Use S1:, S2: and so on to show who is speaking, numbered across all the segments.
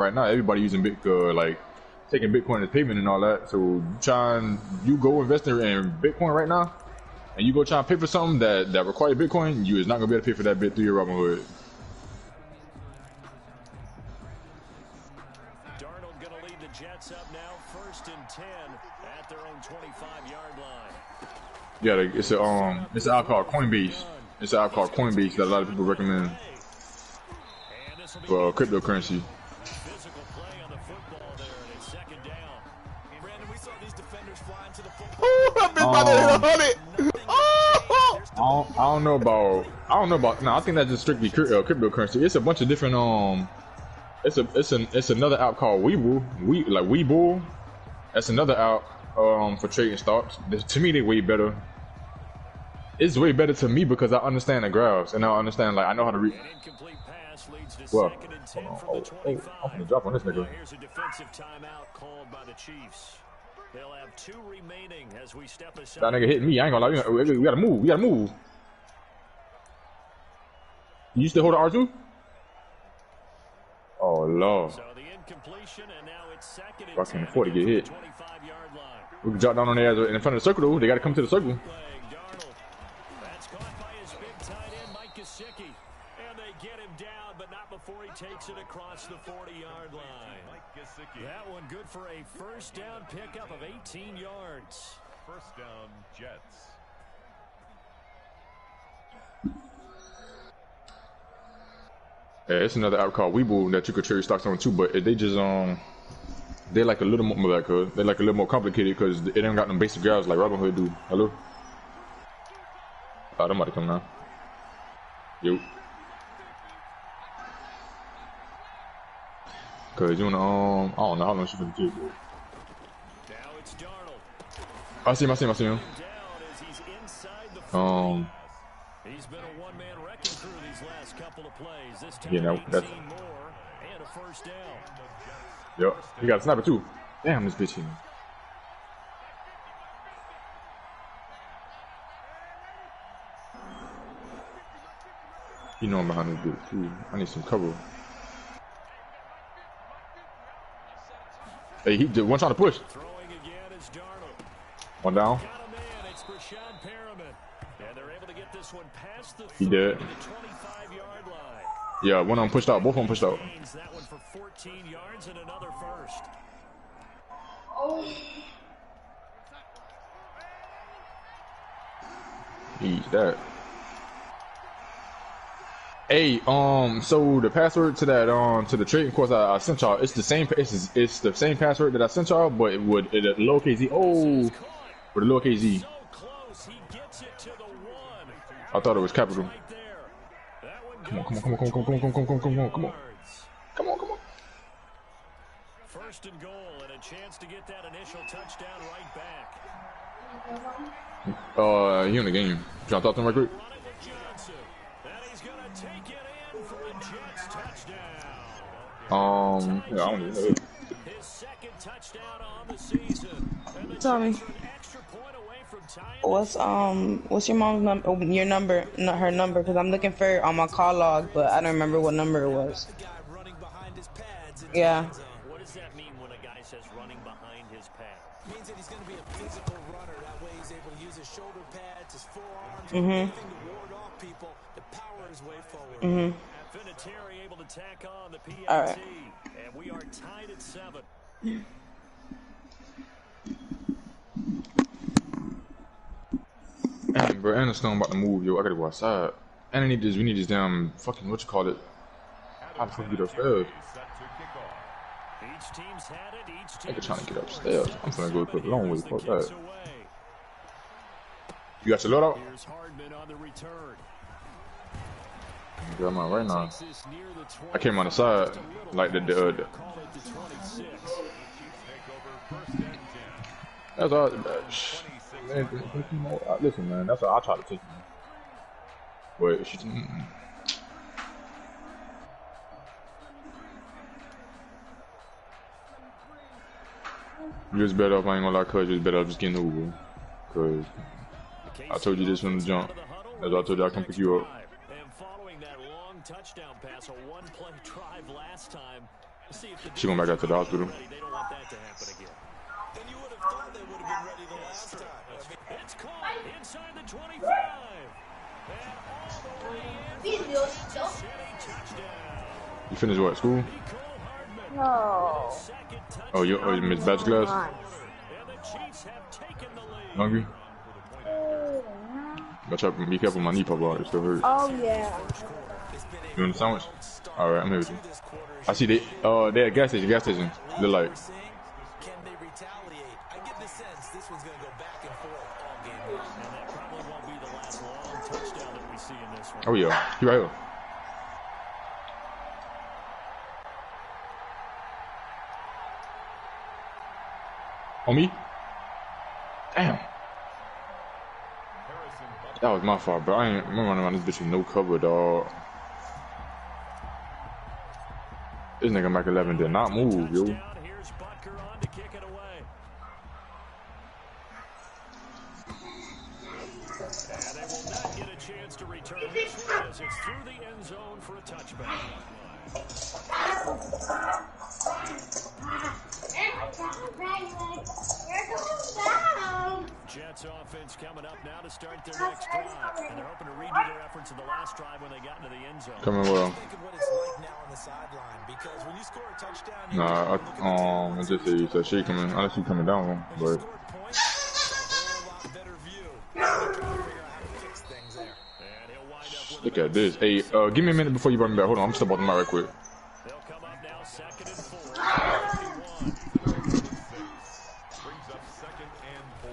S1: right now everybody using like taking Bitcoin as payment and all that. So you go invest in Bitcoin right now, and you go try and pay for something that requires Bitcoin, you is not gonna be able to pay for that bit through your Robinhood.
S2: Darnold gonna lead the Jets up now, 1st and 10 at their own 25-yard line.
S1: Yeah, it's an app called Coinbase. It's an app called Coinbase that a lot of people recommend for cryptocurrency.
S2: Physical play on the football there, and it's 2nd down. Brandon, we saw these defenders fly into the football.
S1: I don't know about. No, I think that's just strictly cryptocurrency. It's a bunch of different. It's another app called Webull. Webull. That's another app for trading stocks. To me, they're way better. It's way better to me because I understand the graphs and I understand, like, I know how to read. Well, I'm gonna drop on this nigga.
S2: Here's a defensive timeout called by the Chiefs. They'll have 2 remaining as we step aside.
S1: That nigga hit me. I ain't gonna lie. We gotta move. We gotta move. You still hold the R2? Oh lord.
S2: So the incompletion, and now it's 2nd and 10.
S1: I can't afford to get hit.
S2: 25-yard line.
S1: We can drop down on their ass in front of the circle though. They gotta come to the circle.
S2: That's caught by his big tight end, Mike Gesicki. And they get him down, but not before he takes it across the 40-yard line. That one good for a 1st down pickup of 18 yards.
S3: 1st down, Jets.
S1: Yeah, it's another app called Webull that you could trade stocks on too, but they just they like a little more they're like a little more complicated because it ain't got no basic graphs like Robinhood do. Hello? Oh, I'm about to come now. Yo. Cause you wanna I don't know how long she's gonna take.
S2: Now it's Darnold.
S1: I see him.
S2: Down as he's inside the he's been a one-man wrecking crew these last couple of plays. This time 18 more and a 1st down.
S1: Yep. He got a sniper too. Damn, this bitch here. You know I'm behind this bitch too. I need some cover. Hey, he just one trying to push.
S2: Throwing again is Darnold.
S1: One down.
S2: Got a man, it's Brashad Perriman. And they're able to get this one past the
S1: He did.
S2: 25-yard line.
S1: Yeah, one of them pushed out. Both of them pushed out.
S2: That one for 14 yards and another 1st.
S1: Eat that. Hey, so the password to that, to the trading course I sent y'all, it's the same. It's the same password that I sent y'all, but it would a lowercase z. Oh, with a lowercase z. I thought it was capital. Come on.
S2: 1st and goal, and a chance to get that initial touchdown right back.
S1: He in the game. Can I talk to him right quick? Yeah, I don't even know.
S2: His 2nd touchdown on the season.
S4: Tommy, what's your mom's number? Your number, not her number, because I'm looking for it on my call log, but I don't remember what number it was. Yeah.
S2: What does that mean when a guy says running behind his pads?
S5: It means that he's going to be a physical runner. That way he's able to use his shoulder pads, his forearms, everything to ward off people, to power his way forward.
S2: Vinatieri able to tack on the PAT.
S4: All right.
S2: And we are tied at 7.
S1: Damn, bro, and the stone about to move, yo. I gotta go outside. And we need this damn fucking, what you call it? How the fuck get upstairs?
S2: Each team's had it. Each
S1: Nigga
S2: team's
S1: trying to get upstairs. I'm finna go quick long way. Fuck that. You got your load out?
S2: Here's Hardman on the return.
S1: Yeah, I'm on right now. I came on the side, like the that's all. Listen, man, that's all I try to take. But she. You just better off, I ain't gonna lie, cuz you just better off just getting the Uber. Cause I told you this from the jump. That's why I told you I'd come pick you up.
S2: And following that long touchdown pass, a one-play drive last time, See if the
S1: She going back out to the hospital.
S2: they don't want that to happen again.
S5: Then you would have thought they would have been ready the last time.
S2: It's caught inside the 25. And all the way in for the Kansas City touchdown.
S1: You finished what, school?
S2: Nicole Hardman.
S6: No.
S2: Second touchdown.
S1: Oh, you missed batch class?
S2: And the Chiefs have taken the lead.
S1: Hungry? Be careful, my knee pop out. It still hurts.
S6: Oh yeah.
S1: You want a sandwich? Alright, I'm here with you. I see they at gas station. They're like,
S5: Can they retaliate? I get the sense this one's going to go back and forth all game long.
S2: And that probably won't be the last long touchdown that we see in this one.
S1: oh yeah, he right here. On me? Damn. That was my fault, bro. I'm running around this bitch with no cover, dog. This nigga Mike 11 did not move, yo.
S2: Here's Butker on to kick it away. And they will not get a chance to return this one as it's through the end zone for a touchback. Jets offense coming up now to start their next drive. And they're hoping to redo their efforts in the last drive when they got into the end zone.
S1: Coming well.
S5: Think of what it's like now on the sideline because when you score a touchdown, you
S1: Nah, I just say so she coming. I see coming down, but
S5: scored points. It's a whole lot better view. They're trying to figure out how to fix things there.
S2: And he'll wind up with
S1: look at this. Hey, give me a minute before you run me back. Hold on, I'm step off the mic right quick.
S2: they'll come up now second and 4.
S3: Brings up 2nd and 4.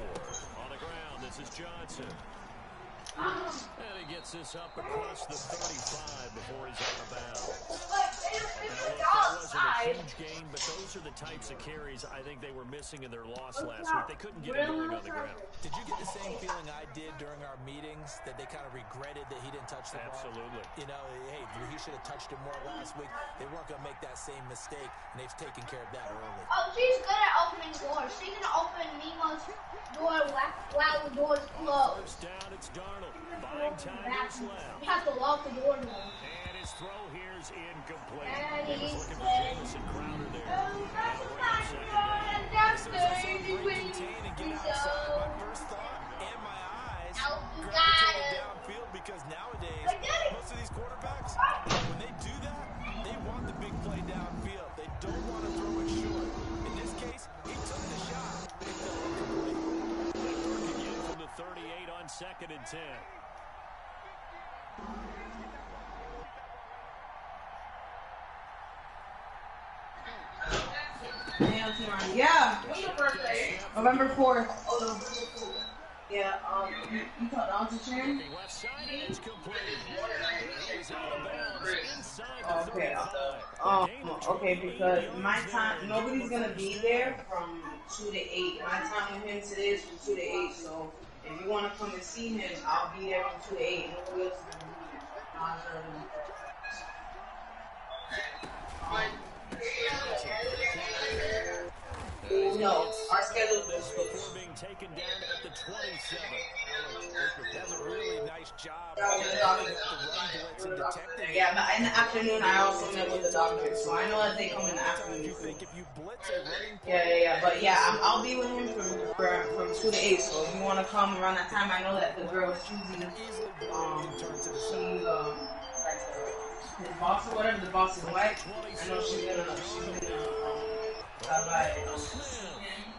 S2: On the ground, this is Johnson. And he gets this up across the 35 before he's out of bounds. That wasn't a huge gain, but those are the types of carries I think they were missing in their loss last week. They couldn't get it going on the ground.
S5: Did you get the same feeling I did during our meetings that they kind of regretted that he didn't touch the ball?
S2: Absolutely.
S5: You know, hey, he should have touched it more last week. They weren't going to make that same mistake, and they've taken care of that early.
S7: Oh, she's good at opening doors. She's gonna open Nemo's door while the door's closed.
S2: First down, it's Darnold. Buying time is left.
S7: You have to lock the door now.
S2: And his throw here's incomplete.
S7: Daddy,
S2: He was looking for Jamison Crowder there.
S5: Contain and get outside. My first thought and my eyes gravitated downfield because nowadays most of these quarterbacks, when they do that, they want the big play downfield. They don't want to throw it short. In this case, he took the shot. It fell incomplete.
S2: Work again from the 38 on 2nd and 10.
S4: Yeah. November 4th. Oh, no. Yeah, you thought I was a chair?
S2: Left side and it's complete. He's out of bounds inside the
S4: Okay.
S2: 35.
S4: Okay, because my time, nobody's gonna be there from 2 to 8. My time with him today is from 2 to 8, so if you wanna come and see him, I'll be there from 2 to 8. Nobody else is gonna be there. No, our schedule is
S2: Before being taken down at the 27.
S5: That's a really nice job.
S4: Yeah, with the doctor. Yeah, but in the afternoon, I also met with the doctor, so I know that they come in the afternoon.
S5: You think if you blitz a running
S4: Yeah, but yeah, I'll be with him from 2 to 8. So if you want to come around that time, I know that the girl Susie, his boss or whatever, the boss is white. I know she's gonna stop by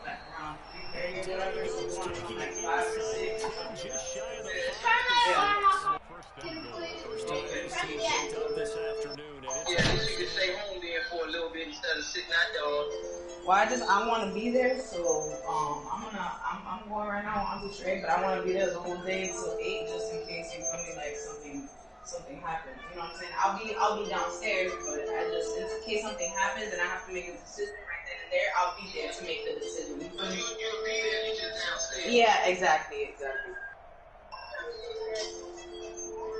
S4: like around 3:30 or whatever. So you want to come like 5 or 6.
S2: Just shy of the this afternoon. And
S8: Yeah, you need to stay home there for a little bit instead of sitting out there.
S4: Well, I want to be there, so I'm going right now on the trade, but I want to be there the whole day till 8, just in case you feel me like something happens. You know what I'm saying? I'll be downstairs, but in case something happens and I have to make a decision right then and there, I'll be there to make the decision. You feel me?
S8: You'll be there, you just downstairs.
S4: Yeah, exactly.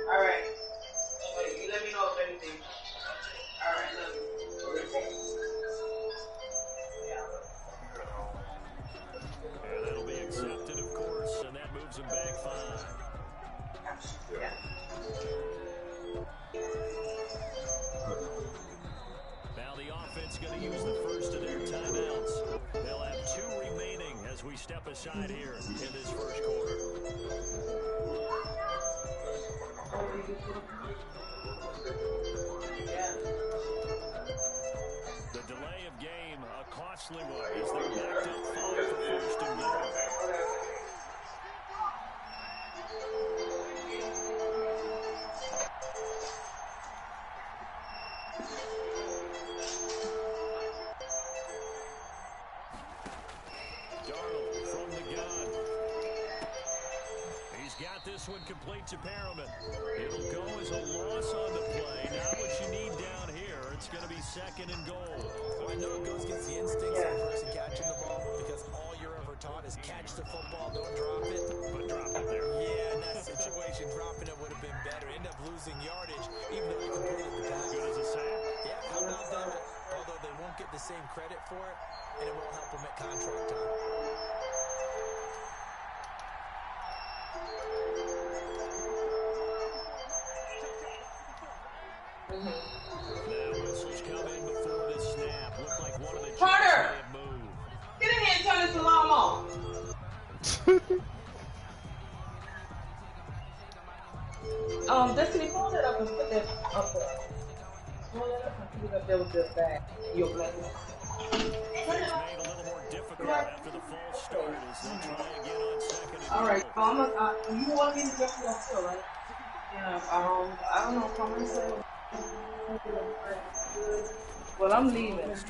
S4: All right. You let me know if anything. All right, love you.
S2: And that'll be accepted, of course, and that moves him back 5.
S4: Yeah.
S2: Now the offense going to as we step aside here in this first quarter. The delay of game, a costly one, as they're backed up 5 for first and goal. This one complete to Perriman. It'll go as a loss on the play. Now what you need down here, it's going to be second and goal.
S5: Well, I know it goes against the instincts of the person catching the ball because all you're ever taught is catch the football, don't drop it.
S2: But drop it there.
S5: Yeah, in that situation, dropping it would have been better. End up losing yardage, even though you completed the pass.
S2: Good as a sack.
S5: Yeah, how about that? Although they won't get the same credit for it, and it won't help them at contract time.
S2: Now whistles come in before this snap. Looked like one of the
S4: Carter!
S2: Jets may have moved.
S4: Get in here and turn this alarm on. Destiny, pull that up and put that up there. Pull that up and put it up there with your bag. Your blanket.
S2: Things made a little more difficult after the false start as they try again on second and
S4: All right,
S2: goal.
S4: you want me to get you up still, right? Yeah, I don't know if I'm gonna say. Well, I'm leaving. Just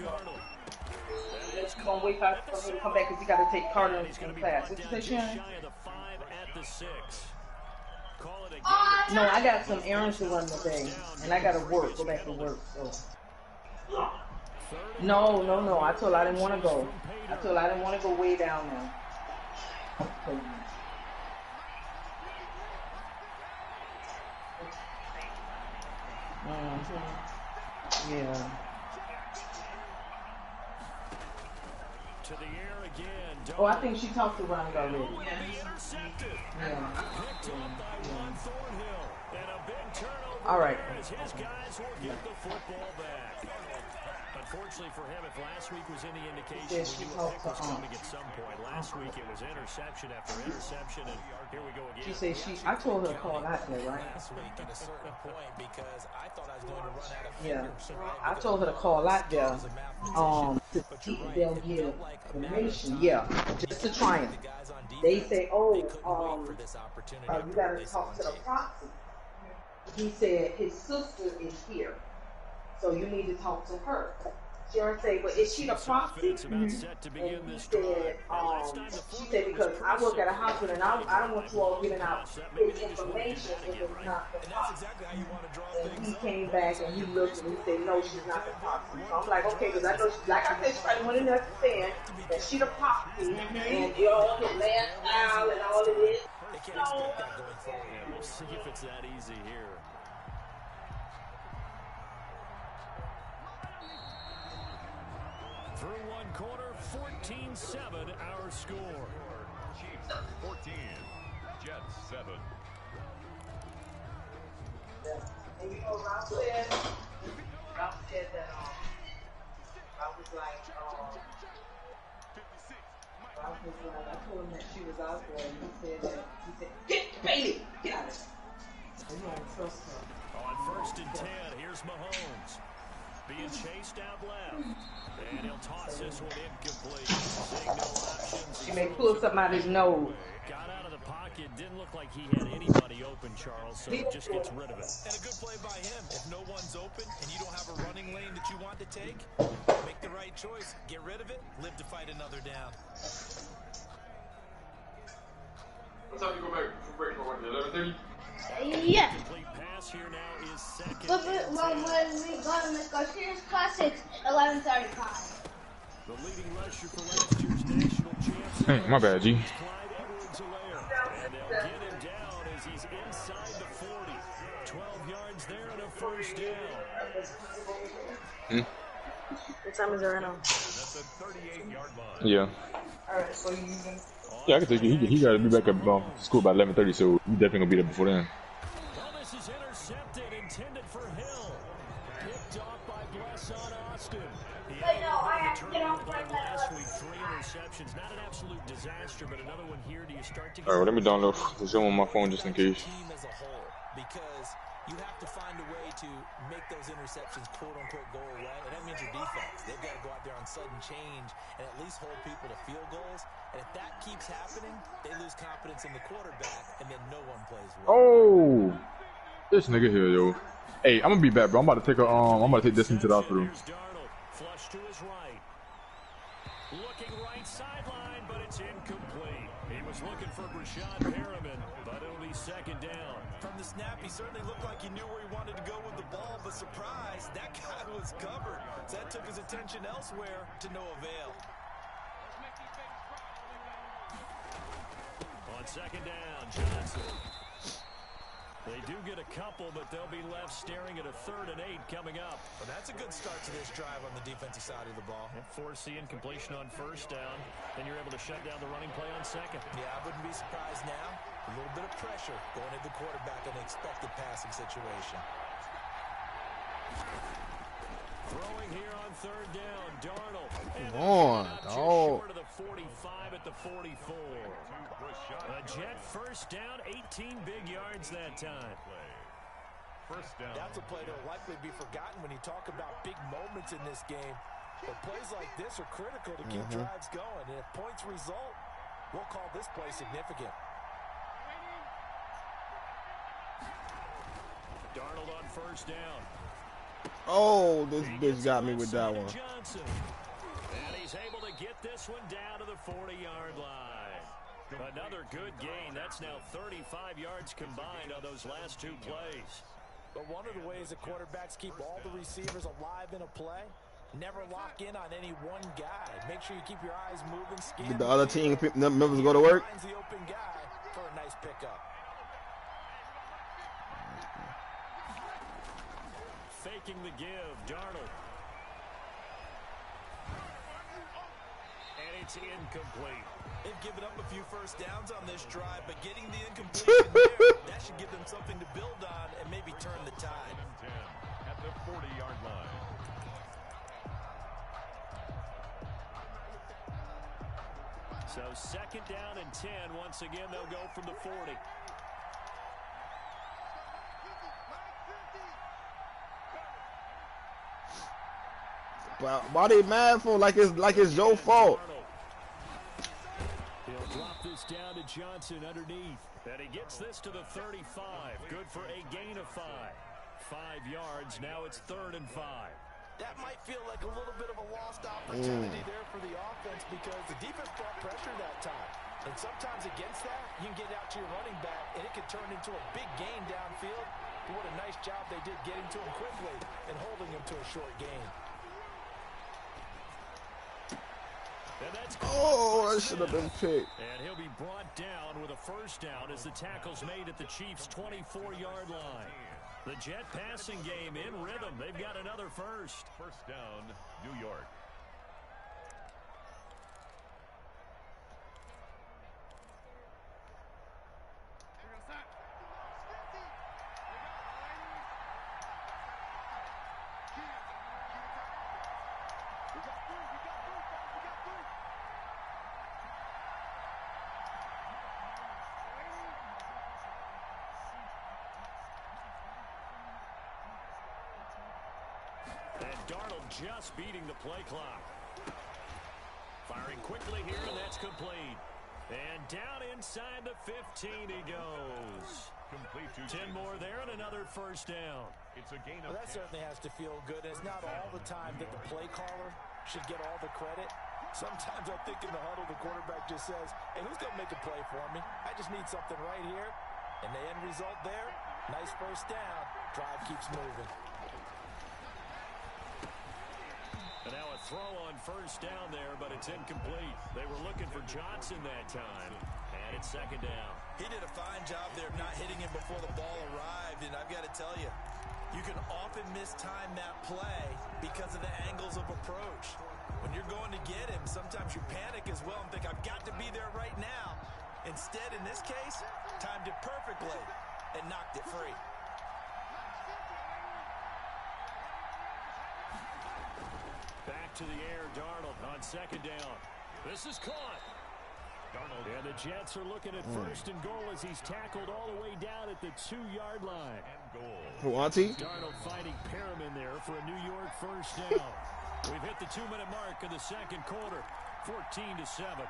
S4: gonna wait for him to come back because he got to take Carter in class. What you say, Sharon?
S2: Shy of the 5 at the 6. Call it a game.
S4: No, I got some errands to run today, and I gotta work. Go back to work. So. No. I told her I didn't want to go. I told her I didn't want to go way down there. Yeah.
S2: To the air again.
S4: Oh, I think she talked to Ronnie already.
S2: Will be intercepted.
S4: Yeah.
S2: Picked up by Juan Thornhill. And a big turnover.
S4: All right.
S2: As his guys will get the football back. Unfortunately for him, if last week was any indication,
S4: Yes,
S2: we
S4: she
S2: knew a pick
S4: talked
S2: was
S4: to
S2: coming at some point. Last week it was interception after interception, and here we go again.
S4: She said I told her to call out there, right?
S5: Last week at a certain point because I thought I was going to run out of
S4: Yeah.
S5: fingers.
S4: I told her to call out there, to see if they'll get information. Yeah, just to try them. They say, you gotta talk to the proxy. He said his sister is here, so you need to talk to her. Sharon said, but is she the proxy? And he said, she said, because I work at a hospital and I don't want you all giving out his information if it's not the proxy. And he came back and he looked and he said, no, she's not the proxy. So I'm like, okay, because I know, like I said, she probably went in there to say that she the proxy and you all his last style and all of this. So,
S2: We'll see if it's that easy here. Through one quarter, 14-7 our score.
S3: Chiefs 14, Jets 7.
S4: And you know, Ralph said that I was like, I told him that she was out there, and he said, get Bailey, get out of here. You don't trust her.
S2: On 1st and 10, here's Mahomes. Being chased out left. And he'll toss this one incomplete. Seeing no options.
S4: She may pull something out of his nose.
S2: Got out of the pocket. Didn't look like he had anybody open, Charles, so he just gets rid of it.
S5: And a good play by him. If no one's open and you don't have a running lane that you want to take, make the right choice. Get rid of it. Live to fight another down.
S1: What time you go back for break for what, 11:30?
S7: Yeah.
S2: Complete pass here now is second.
S7: But when we go to Miss Garcia's class, it's 11:35.
S2: The leading rusher for last year's national champs.
S1: Hey, my bad, G.
S2: Clyde Edwards-Helaire. And they'll get him down as he's inside the 40. 12 yards there and a first down.
S4: What time is it right now?
S3: That's a 38-yard line.
S1: Yeah.
S4: Alright, so you can...
S1: Yeah, I can take it. He got to be back at school by 11:30, so he definitely gonna be there before then.
S2: Well, this is intercepted, intended for Hill. Picked off by Bless on Austin. He
S7: Wait, no, I have to get off
S2: last week, 3 interceptions. Not an absolute disaster, but another one here. Do you start to get...
S1: All right, well, let me download the Zoom on my phone just in case.
S5: Team as a whole, because you have to find a way to make those interceptions quote-unquote go away, and that means your defense. They've got to go out there on sudden change and at least hold people to field goals. And if that keeps happening, they lose confidence in the quarterback, and then no one plays well.
S1: Oh, this nigga here, yo. Hey, I'm gonna be back, bro. I'm about to take this into the hospital.
S2: Flush to his right. Looking right sideline, but it's incomplete. He was looking for Brashad Perriman, but it'll be second down.
S5: From the snap, he certainly looked like he knew where he wanted to go with the ball, but surprise, that guy was covered. So that took his attention elsewhere to no avail.
S2: On second down, Johnson. They do get a couple, but they'll be left staring at a 3rd and 8 coming up.
S5: Well, that's a good start to this drive on the defensive side of the ball.
S2: And force the incompletion on first down, then you're able to shut down the running play on second.
S5: Yeah, I wouldn't be surprised now. A little bit of pressure going at the quarterback in an expected passing situation.
S2: Throwing here on 3rd down, Darnold.
S6: Come on, dog.
S2: Short of the 45 at the 44. A Jet first down, 18 big yards that time.
S3: First down.
S5: That's a play that will likely be forgotten when you talk about big moments in this game. But plays like this are critical to keep drives going. And if points result, we'll call this play significant.
S2: Darnold on first down.
S6: Oh, this bitch got me with that one.
S2: Johnson. And he's able to get this one down to the 40-yard line. Another good gain. That's now 35 yards combined on those last 2 plays.
S5: But one of the ways that quarterbacks keep all the receivers alive in a play, never lock in on any one guy. Make sure you keep your eyes moving.
S6: Did the other team members go to work?
S5: Finds the open guy for a nice pickup.
S2: Faking the give, Darnold. And it's incomplete.
S5: They've given up a few first downs on this drive, but getting the incompletion there, that should give them something to build on and maybe turn the tide.
S3: 10 at the 40-yard line.
S2: So second down and 10. Once again, they'll go from the 40.
S6: Why they mad for? Like it's your fault.
S2: He'll drop this down to Johnson underneath. And he gets this to the 35. Good for a gain of 5. 5 yards. Now it's 3rd and 5.
S5: That might feel like a little bit of a lost opportunity there for the offense because the defense brought pressure that time. And sometimes against that, you can get out to your running back, and it could turn into a big gain downfield. But what a nice job they did getting to him quickly and holding him to a short gain.
S6: Oh, that should have been picked.
S2: And he'll be brought down with a first down as the tackle's made at the Chiefs' 24-yard line. The Jet passing game in rhythm. They've got another first.
S3: First down, New York.
S2: And Darnold just beating the play clock. Firing quickly here, and that's complete. And down inside the 15 he goes.
S3: Complete to
S2: 10 more there and another first down.
S3: It's a gain of
S5: Well, that certainly has to feel good. It's not all the time that the play caller should get all the credit. Sometimes I think in the huddle, the quarterback just says, hey, who's going to make a play for me? I just need something right here. And the end result there, nice first down. Drive keeps moving.
S2: And now a throw on first down there, but it's incomplete. They were looking for Johnson that time. And it's second down.
S5: He did a fine job there of not hitting him before the ball arrived. And I've got to tell you, you can often mistime that play because of the angles of approach. When you're going to get him, sometimes you panic as well and think, I've got to be there right now. Instead, in this case, timed it perfectly and knocked it free.
S2: Back to the air, Darnold on second down. This is caught. And the Jets are looking at first and goal as he's tackled all the way down at the 2-yard line.
S6: Who, Auntie?
S2: Darnold fighting Perriman there for a New York first down. We've hit the 2-minute mark of the second quarter, 14-7.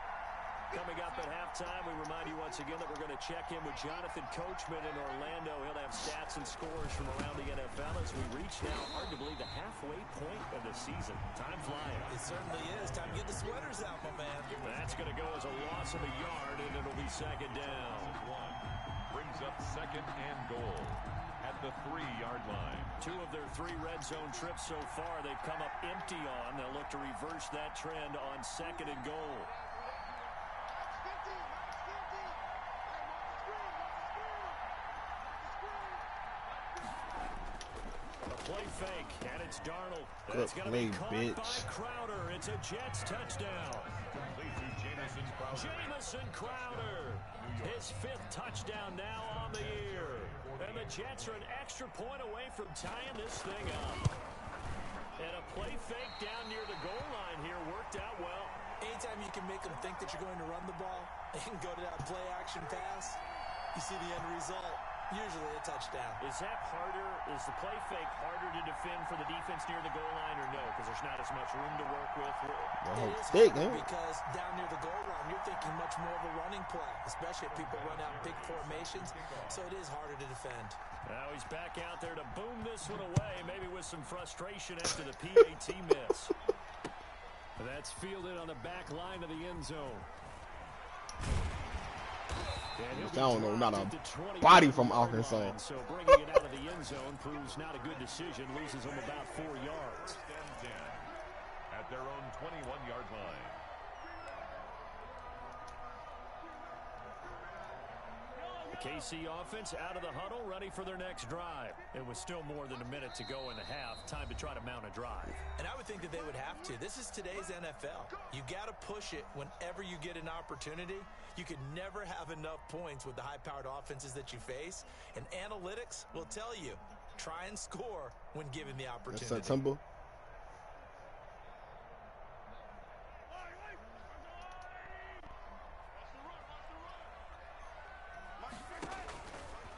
S2: Coming up at halftime, we remind you once again that we're going to check in with Jonathan Coachman in Orlando. He'll have stats and scores from around the NFL as we reach now, hard to believe, the halfway point of the season. Time flying.
S5: It certainly is. Time to get the sweaters out, my man.
S2: That's going to go as a loss of a yard, and it'll be second down.
S3: Brings up second and goal at the 3-yard line.
S2: 2 of their 3 red zone trips so far, they've come up empty on. They'll look to reverse that trend on second and goal. Play fake, and it's Darnold. That's going to be caught by Crowder. It's a Jets touchdown. Jamison Crowder, his 5th touchdown now on the year. And the Jets are an extra point away from tying this thing up. And a play fake down near the goal line here worked out well.
S5: Anytime you can make them think that you're going to run the ball and go to that play action pass, you see the end result. Usually a touchdown.
S2: Is that harder? Is the play fake harder to defend for the defense near the goal line or no? Because there's not as much room to work with.
S5: It is harder because down near the goal line, you're thinking much more of a running play, especially if people run out big formations. So it is harder to defend.
S2: Now he's back out there to boom this one away, maybe with some frustration after the PAT miss. That's fielded on the back line of the end zone.
S6: I don't know, not a body from Arkansas.
S2: So bringing it out of the end zone proves not a good decision. Loses them about 4 yards.
S3: At their own 21-yard line.
S2: The KC offense out of the huddle, ready for their next drive. It was still more than a minute to go in the half. Time to try to mount a drive.
S5: And I would think that they would have to. This is today's NFL. You got to push it whenever you get an opportunity. You could never have enough points with the high-powered offenses that you face. And analytics will tell you, try and score when given the opportunity.
S6: That's September.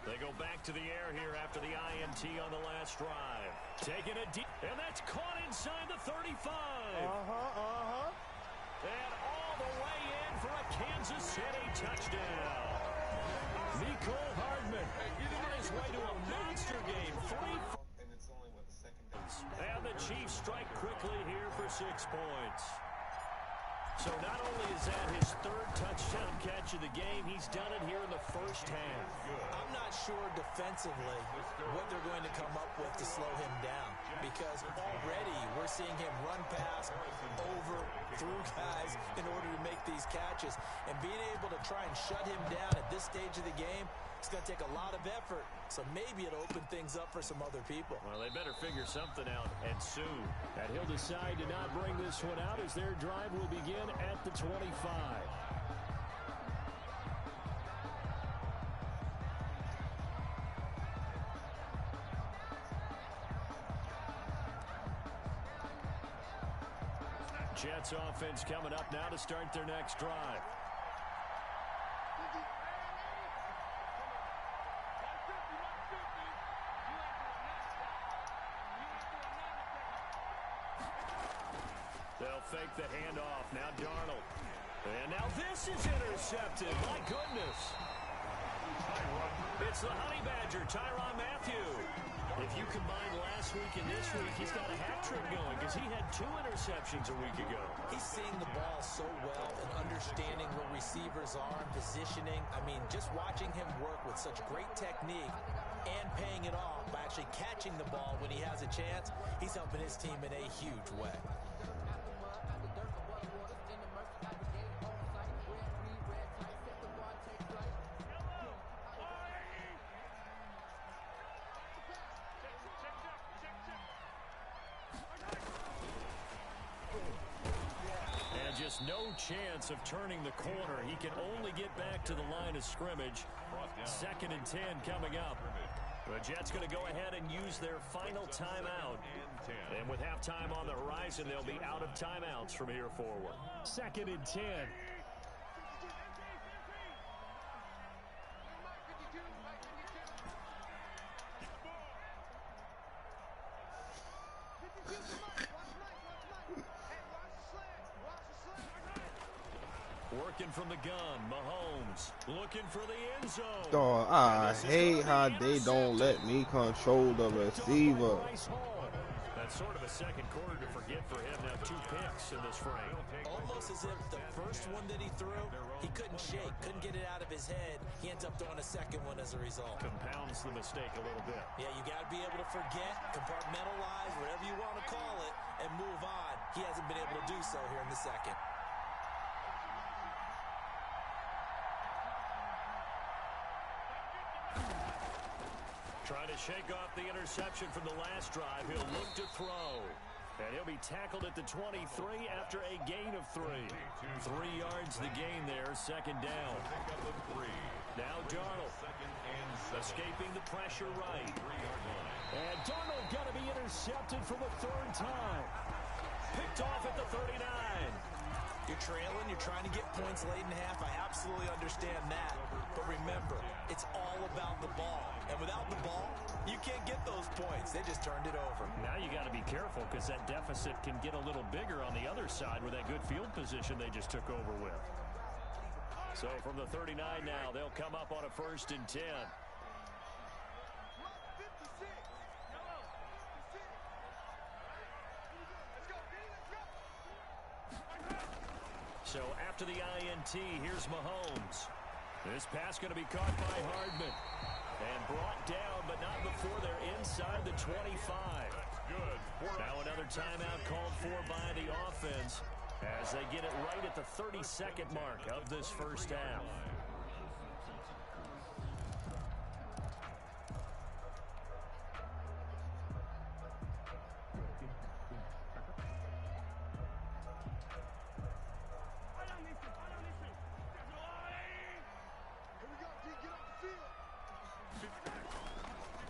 S2: They go back to the air here after the INT on the last drive. Taking it deep, and that's caught inside the 35. And all the way in for a Kansas City touchdown. Nicole Hardman on his way to a monster game. And the Chiefs strike quickly here for 6 points. So not only is that his 3rd touchdown catch of the game, he's done it here in the first half.
S5: I'm not sure defensively what they're going to come up with to slow him down, because already we're seeing him run past, over, through guys in order to make these catches. And being able to try and shut him down at this stage of the game, it's going to take a lot of effort. So maybe it'll open things up for some other people.
S2: Well, they better figure something out, and soon. And he'll decide to not bring this one out as their drive will begin at the 25. Jets offense coming up now to start their next drive. They'll fake the handoff. Now Darnold. And now this is intercepted. My goodness. It's the Honey Badger, Tyrann Mathieu. If you combine last week and this week, he's got a hat trick going because he had 2 interceptions a week ago.
S5: He's seeing the ball so well and understanding where receivers are and positioning. I mean, just watching him work with such great technique and paying it off by actually catching the ball when he has a chance, he's helping his team in a huge way.
S2: No chance of turning the corner. He can only get back to the line of scrimmage. 2nd and 10 coming up. The Jets going to go ahead and use their final timeout. And with halftime on the horizon, they'll be out of timeouts from here forward. 2nd and 10. Working from the gun, Mahomes looking for the end zone.
S6: Dog, I hate how they don't let me control the receiver.
S2: That's sort of a second quarter to forget for him. Now 2 picks in this frame.
S5: Almost as if the first one that he threw, he couldn't shake, couldn't get it out of his head. He ends up throwing a second one as a result.
S2: Compounds the mistake a little bit.
S5: Yeah, you got to be able to forget, compartmentalize, whatever you want to call it, and move on. He hasn't been able to do so here in the second.
S2: Trying to shake off the interception from the last drive. He'll look to throw. And he'll be tackled at the 23 after a gain of 3. 3 yards the gain there, 2nd down. Now Darnold escaping the pressure right. And Darnold got to be intercepted for the 3rd time. Picked off at the 39.
S5: You're trailing, you're trying to get points late in half. I absolutely understand that. But remember, it's all about the ball. And without the ball, you can't get those points. They just turned it over.
S2: Now you got to be careful because that deficit can get a little bigger on the other side with that good field position they just took over with. So from the 39 now, they'll come up on a 1st and 10. So after the INT, here's Mahomes. This pass going to be caught by Hardman. And brought down, but not before they're inside the 25. Now another timeout called for by the offense as they get it right at the 32nd mark of this first half.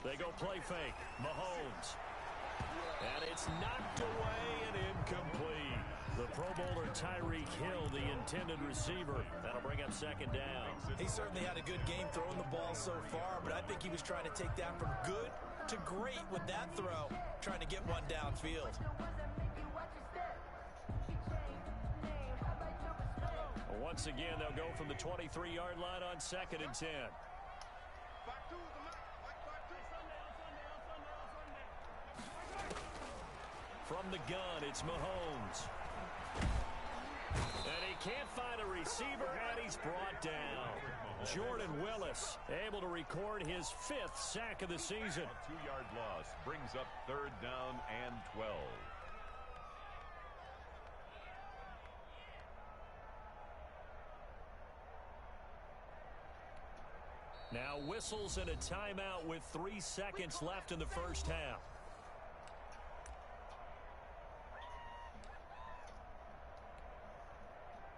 S2: They go play fake. Mahomes. And it's knocked away and incomplete. The Pro Bowler Tyreek Hill, the intended receiver. That'll bring up 2nd down.
S5: He certainly had a good game throwing the ball so far, but I think he was trying to take that from good to great with that throw, trying to get one downfield.
S2: Once again, they'll go from the 23-yard line on 2nd and 10. From the gun, it's Mahomes. And he can't find a receiver, and he's brought down. Jordan Willis able to record his 5th sack of the season.
S3: 2-yard loss brings up 3rd down and 12.
S2: Now whistles and a timeout with 3 seconds left in the first half.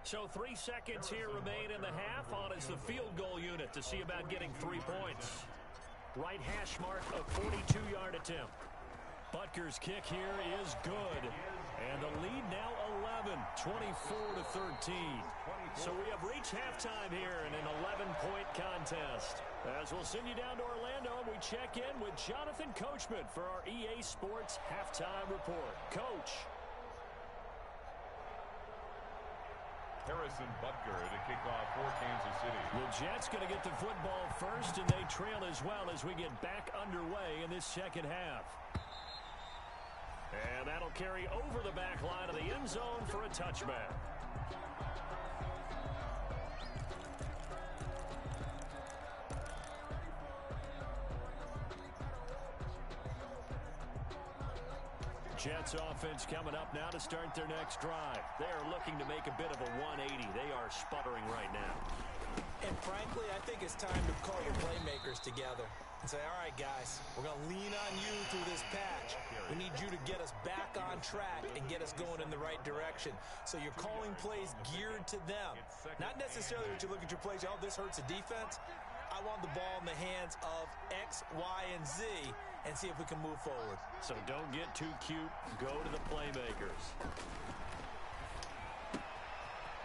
S2: So 3 seconds here remain in the half. On is the field goal unit to see about getting 3 points. Right hash mark, a 42-yard attempt. Butker's kick here is good. And the lead now 11, 24-13. So we have reached halftime here in an 11-point contest. As we'll send you down to Orlando, and we check in with Jonathan Coachman for our EA Sports Halftime Report. Coach.
S3: Harrison Butker to kick off for Kansas City.
S2: The Jets going to get the football first, and they trail as well as we get back underway in this second half. And that'll carry over the back line of the end zone for a touchback. Jets offense coming up now to start their next drive. They are looking to make a bit of a 180. They are sputtering right now.
S5: And frankly, I think it's time to call your playmakers together and say, all right, guys, we're going to lean on you through this patch. We need you to get us back on track and get us going in the right direction. So you're calling plays geared to them. Not necessarily that you look at your plays, oh, this hurts the defense. I want the ball in the hands of X, Y, and Z and see if we can move forward.
S2: So don't get too cute. Go to the playmakers.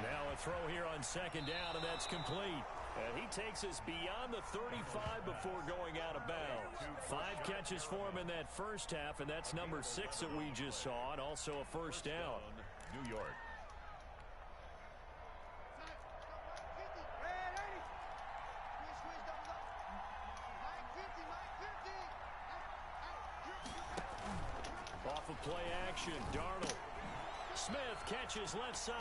S2: Now a throw here on second down, and that's complete. And he takes us beyond the 35 before going out of bounds. 5 catches for him in that first half, and that's number 6 that we just saw, and also a first down.
S3: New York.
S2: Off of play action, Darnold. Smith catches left side.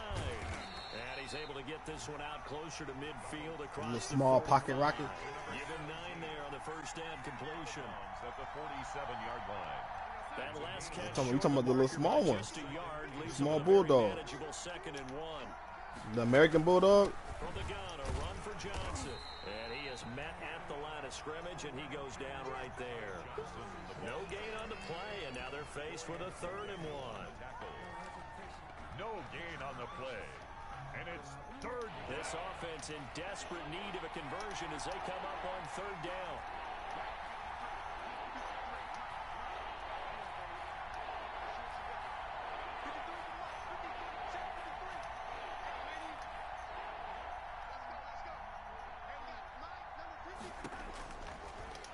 S2: And he's able to get this one out closer to midfield across
S6: the small
S2: 45.
S6: pocket rocket.
S2: Give him 9 there on the first down completion.
S3: At the 47-yard line.
S2: That last catch.
S6: You talking about the little small one?
S2: Just a yard,
S6: Small bulldog.
S2: Manageable 2nd and 1.
S6: The American Bulldog.
S2: From the gun, a run for Johnson. And he is met at the line of scrimmage, and he goes down right there. No gain on the play, and now they're faced with a 3rd and 1.
S3: No gain on the play. And it's 3rd down.
S2: This offense in desperate need of a conversion as they come up on 3rd down.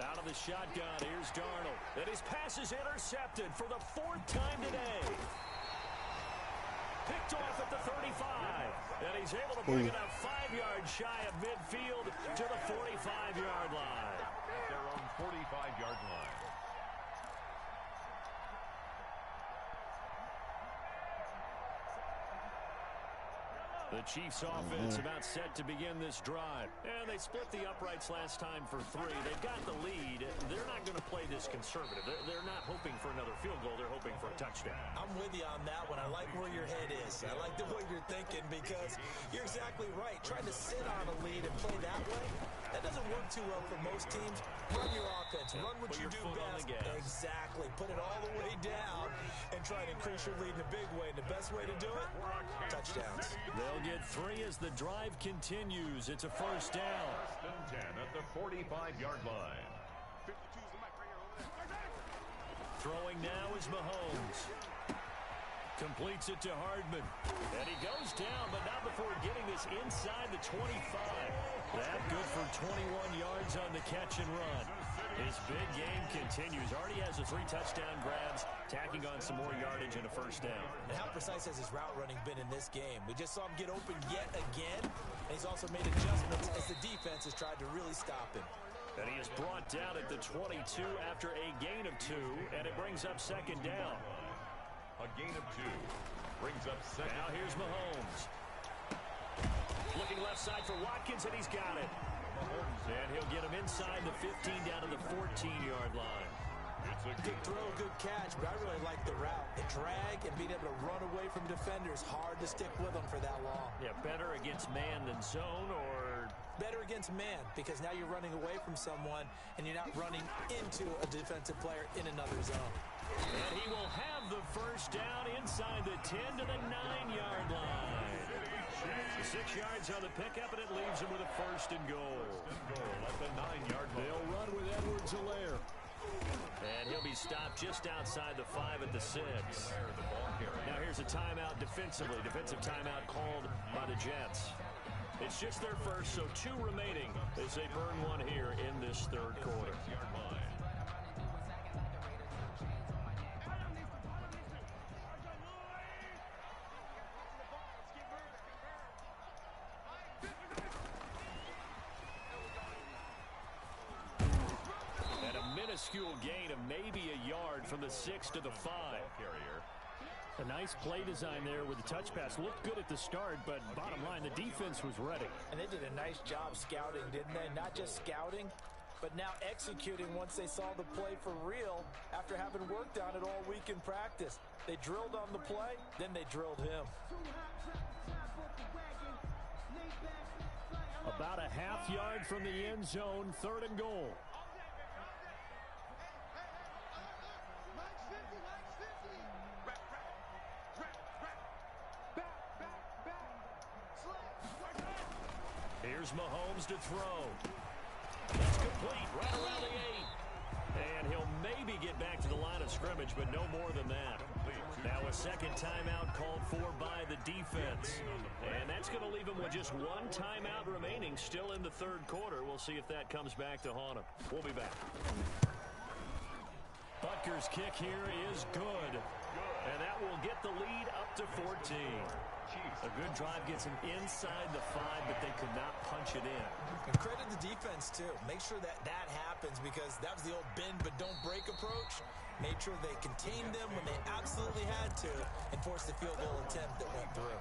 S2: Out of the shotgun, here's Darnold. And his pass is intercepted for the 4th time today. Picked off at the 35. And he's able to bring it up 5 yards shy of midfield to the 45-yard line.
S3: At their own 45-yard line.
S2: The Chiefs offense about set to begin this drive. And they split the uprights last time for 3. They've got the lead. They're not going to play this conservative. They're not hoping for another field goal. They're hoping for a touchdown.
S5: I'm with you on that one. I like where your head is. I like the way you're thinking because you're exactly right. Trying to sit on a lead and play that way, that doesn't work too well for most teams. Run your offense. Run what you do best. Exactly. Put it all the way down and try to increase your lead in a big way. And the best way to do it, touchdowns.
S2: They'll get 3 as the drive continues. It's a first down.
S3: 1st and 10 at the 45-yard line.
S2: Throwing now is Mahomes. Completes it to Hardman. And he goes down, but not before getting this inside the 25. That good for 21 yards on the catch and run. His big game continues. Already has the 3 touchdown grabs, tacking on some more yardage and a first down.
S5: And how precise has his route running been in this game? We just saw him get open yet again, and he's also made adjustments as the defense has tried to really stop him.
S2: And he is brought down at the 22 after a gain of 2, and it brings up 2nd down.
S3: A gain of 2 brings up 2nd.
S2: Now here's Mahomes. Looking left side for Watkins, and he's got it. And he'll get him inside the 15 down to the 14-yard line.
S3: It's a
S5: good throw, good catch, but I really like the route. The drag and being able to run away from defenders, hard to stick with them for that long.
S2: Yeah, better against man than zone, or
S5: better against man, because now you're running away from someone and you're not running into a defensive player in another zone.
S2: And he will have the first down inside the 10 to the 9-yard line. 6 yards on the pickup, and it leaves him with a 1st and goal.
S3: At the 9-yard line.
S2: They'll run with Edwards-Helaire. And he'll be stopped just outside the 5 at the 6. Now here's a timeout defensively. Defensive timeout called by the Jets. It's just their first, so 2 remaining as they burn 1 here in this 3rd quarter. And a minuscule gain of maybe a yard from the 6 to the 5. A nice play design there with the touch pass. Looked good at the start, but bottom line, the defense was ready.
S5: And they did a nice job scouting, didn't they? Not just scouting, but now executing once they saw the play for real after having worked on it all week in practice. They drilled on the play, then they drilled him.
S2: About a half yard from the end zone, 3rd and goal. Here's Mahomes to throw. complete right around the 8. And he'll maybe get back to the line of scrimmage, but no more than that. Now a second timeout called for by the defense. And that's going to leave him with just one timeout remaining still in the third quarter. We'll see if that comes back to haunt him. We'll be back. Butker's kick here is good. And that will get the lead up to 14. A good drive gets him inside the 5, but they could not punch it in.
S5: And credit the defense, too. Make sure that happens, because that was the old bend but don't break approach. Made sure they contained them when they absolutely had to and forced the field goal attempt that went through.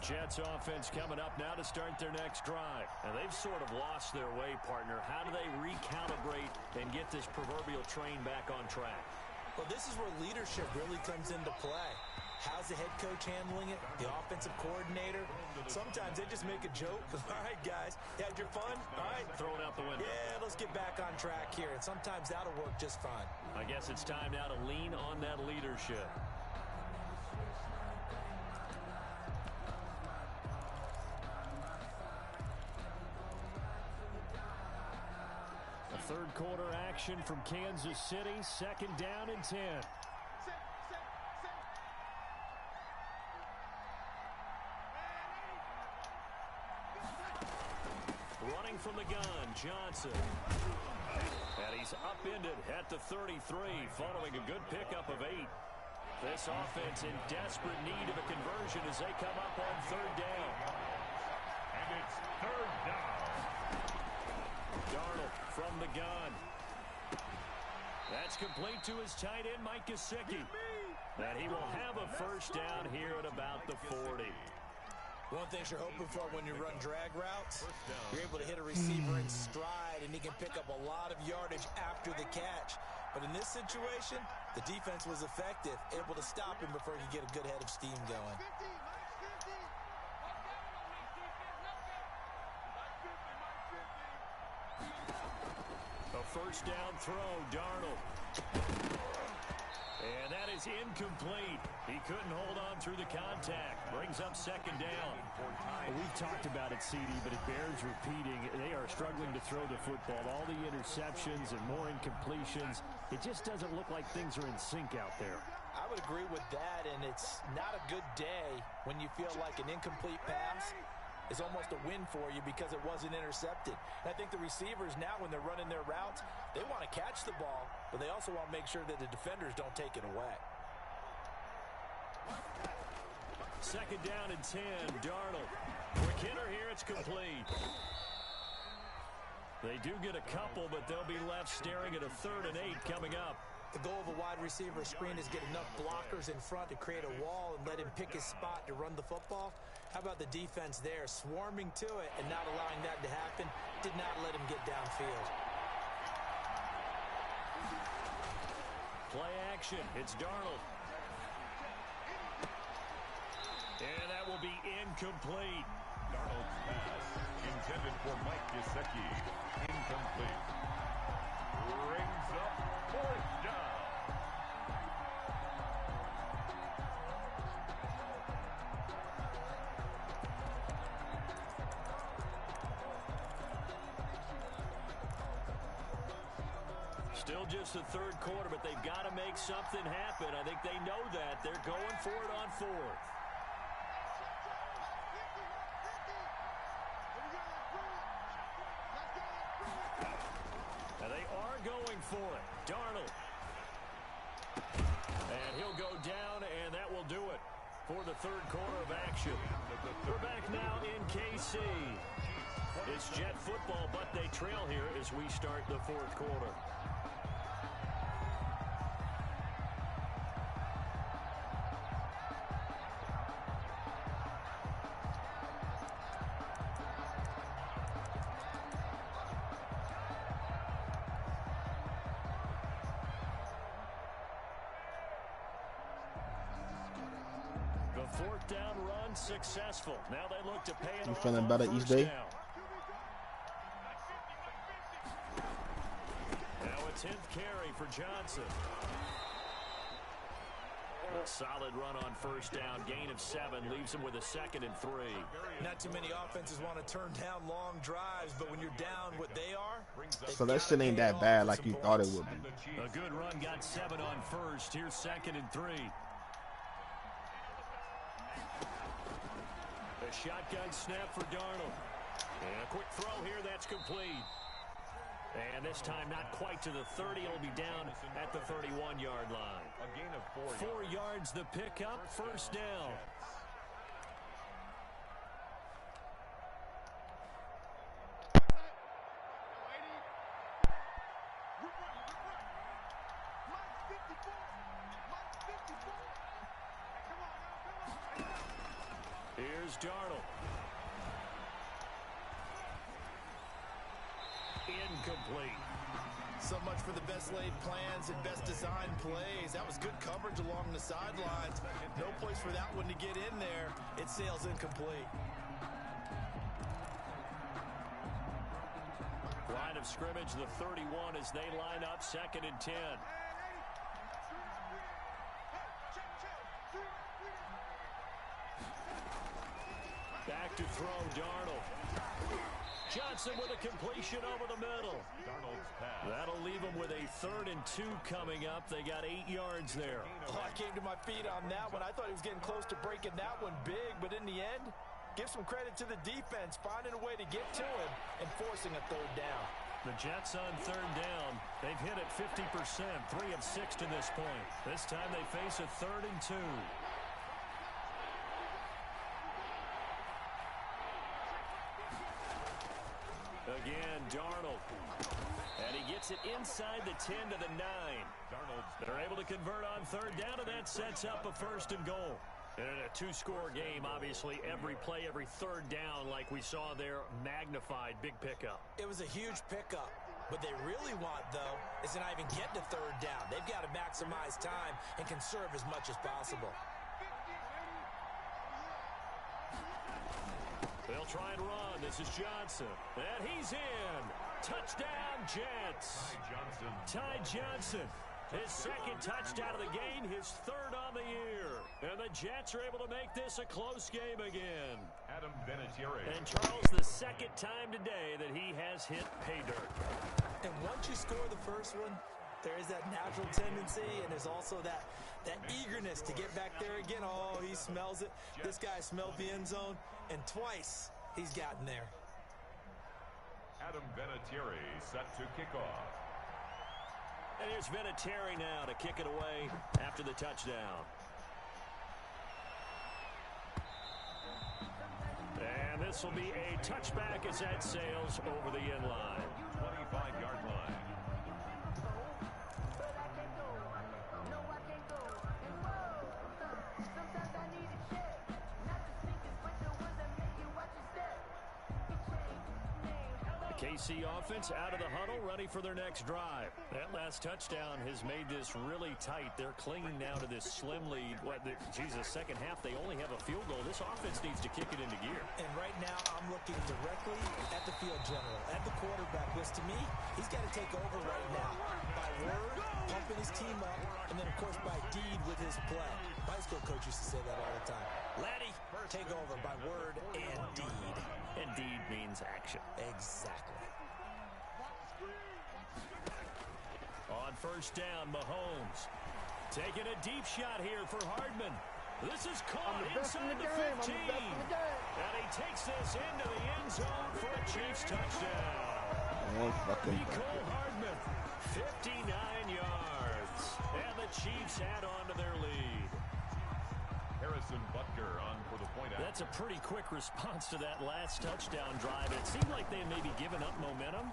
S2: Jets offense coming up now to start their next drive. And they've sort of lost their way, partner. How do they recalibrate and get this proverbial train back on track?
S5: Well, this is where leadership really comes into play. How's the head coach handling it? The offensive coordinator? Sometimes they just make a joke. All right, guys, you had your fun? All right.
S2: Throw it out the window.
S5: Yeah, let's get back on track here. And sometimes that'll work just fine.
S2: I guess it's time now to lean on that leadership. Third quarter action from Kansas City. Second down and 10. Running from the gun, Johnson. And he's upended at the 33, following a good pickup of 8. This offense in desperate need of a conversion as they come up on third down.
S3: And it's third down.
S2: Darnold from the gun. That's complete to his tight end, Mike Gesicki. And he will have a first down here at about the 40.
S5: One thing you're hoping for when you run drag routes, you're able to hit a receiver in stride, and he can pick up a lot of yardage after the catch. But in this situation, the defense was effective, able to stop him before he could get a good head of steam going.
S2: A first down throw, Darnold. And that is incomplete. He couldn't hold on through the contact. Brings up second down.
S9: We've talked about it, CD, but it bears repeating. They are struggling to throw the football. All the interceptions and more incompletions. It just doesn't look like things are in sync out there.
S5: I would agree with that, and it's not a good day when you feel like an incomplete pass is almost a win for you because it wasn't intercepted. And I think the receivers now, when they're running their routes, they want to catch the ball, but they also want to make sure that the defenders don't take it away.
S2: Second down and 10, Darnold. Quick hitter here, it's complete. They do get a couple, but they'll be left staring at a 3rd and 8 coming up.
S5: The goal of a wide receiver screen is get enough blockers in front to create a wall and let him pick his spot to run the football. How about the defense there, swarming to it and not allowing that to happen? Did not let him get downfield.
S2: Play action, it's Darnold. And that will be incomplete.
S3: Darnold's pass intended for Mike Gesicki. Incomplete. Brings up fourth down.
S2: Still just the third quarter, but they've got to make something happen. I think they know that. They're going for it on 4th. And they are going for it. Darnold. And he'll go down, and that will do it for the third quarter of action. We're back now in KC. It's Jet football, but they trail here as we start the fourth quarter. Fourth down run successful. Now they look to pay it off.
S6: You feeling better each day?
S2: 10th carry for Johnson. A solid run on first down. Gain of 7 leaves him with a 2nd and 3.
S5: Not too many offenses want to turn down long drives, but when you're down what they are,
S6: so that shit ain't that bad like you thought it would be.
S2: A good run got 7 on first. Here's 2nd and 3. A shotgun snap for Darnold. And a quick throw here, that's complete. And this time not quite to the 30. It'll be down at the 31-yard line.
S3: A gain of
S2: 4 yards the pickup, first down. Here's Darnold. Incomplete.
S5: So much for the best laid plans and best designed plays. That was good coverage along the sidelines. No place for that one to get in there. It sails incomplete.
S2: Line of scrimmage, the 31 as they line up, 2nd and 10. Back to throw, Darnold. Johnson with a completion over the middle. That'll leave them with a 3rd and 2 coming up. They got 8 yards there.
S5: Oh, I came to my feet on that one. I thought he was getting close to breaking that one big, but in the end, give some credit to the defense, finding a way to get to him and forcing a 3rd down.
S2: The Jets on 3rd down. They've hit it 50%, 3 of 6 to this point. This time they face a 3rd and 2. Again, Darnold. And he gets it inside the 10 to the 9. They're able to convert on 3rd down, and that sets up a 1st and goal. And in a 2-score game, obviously, every play, every 3rd down, like we saw there, magnified. Big pickup.
S5: It was a huge pickup. What they really want, though, is to not even get to 3rd down. They've got to maximize time and conserve as much as possible.
S2: They'll try and run. This is Johnson. And he's in. Touchdown, Jets. Ty Johnson. His 2nd touchdown of the game, his 3rd on the year. And the Jets are able to make this a close game again.
S3: Adam Vinatieri.
S2: And Charles, the 2nd time today that he has hit pay dirt.
S5: And once you score the first one, there is that natural tendency, and there's also that eagerness to get back there again. Oh, he smells it. This guy smelled the end zone, and twice he's gotten there.
S3: Adam Vinatieri set to kick off.
S2: And here's Vinatieri now to kick it away after the touchdown. And this will be a touchback as that sails over the end line.
S3: 25-yard line.
S2: KC offense out of the huddle, ready for their next drive. That last touchdown has made this really tight. They're clinging now to this slim lead. Jesus, second half, they only have a field goal. This offense needs to kick it into gear.
S5: And right now, I'm looking directly at the field general, at the quarterback, which to me, he's got to take over right now. By word, pumping his team up, and then, of course, by deed with his play. My school coach used to say that all the time. Laddie, take over by word and deed.
S2: And deed means action.
S5: Exactly.
S2: On first down, Mahomes. Taking a deep shot here for Hardman. This is caught inside the 15. And he takes this into the end zone for a Chiefs touchdown. Nicole Hardman, 59 yards. And the Chiefs add on to their lead.
S3: Harrison Butker on for the point out.
S2: That's a pretty quick response to that last touchdown drive. It seemed like they may be giving up momentum.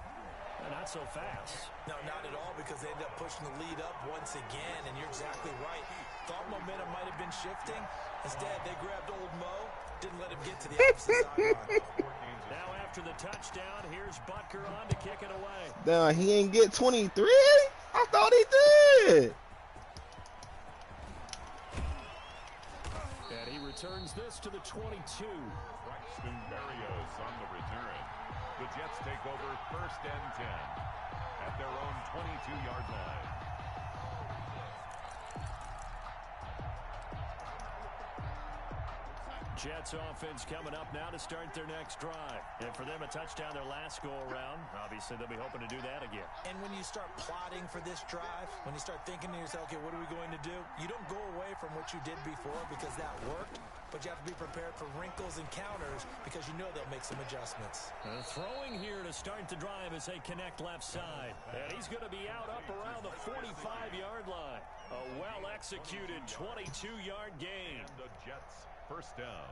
S2: Not so fast.
S5: No, not at all, because they ended up pushing the lead up once again, and you're exactly right. Thought momentum might have been shifting. Instead, they grabbed old Mo, didn't let him get to the opposite sideline.
S2: Now after the touchdown, here's Butker on to kick it away.
S6: Nah, he ain't get 23? I thought he did.
S2: And he returns this to the 22.
S3: Braxton Berrios on the return. The Jets take over 1st and 10 at their own 22-yard line.
S2: Jets offense coming up now to start their next drive. And for them, a touchdown their last go-around. Obviously, they'll be hoping to do that again.
S5: And when you start plotting for this drive, when you start thinking to yourself, okay, what are we going to do? You don't go away from what you did before because that worked, but you have to be prepared for wrinkles and counters because you know they'll make some adjustments.
S2: Throwing here to start the drive as they connect left side. And he's going to be out up around the 45-yard line. A well-executed 22-yard gain.
S3: And the Jets 1st down.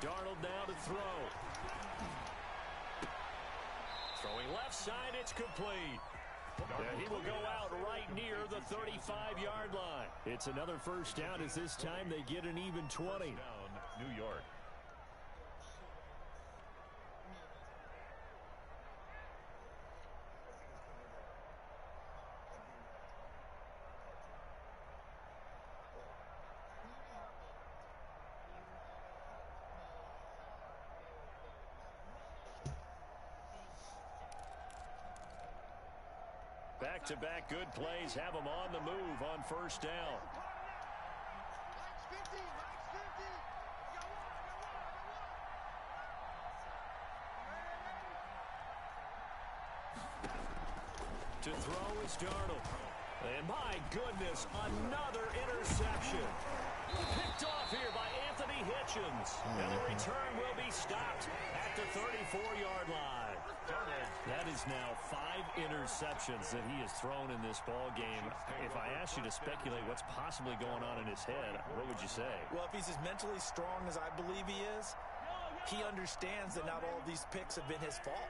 S2: Darnold now to throw. Throwing left side, it's complete. And he will go out right near the 35-yard line. It's another 1st down as this time they get an even 20.
S3: Down, New York.
S2: Back-to-back good plays have them on the move on 1st down. To throw is Darnold. And my goodness, another interception. Picked off here by Anthony Hitchens. And the return will be stopped at the 34-yard line. That is now 5 interceptions that he has thrown in this ball game. If I asked you to speculate what's possibly going on in his head, what would you say?
S5: Well, if he's as mentally strong as I believe he is, he understands that not all of these picks have been his fault.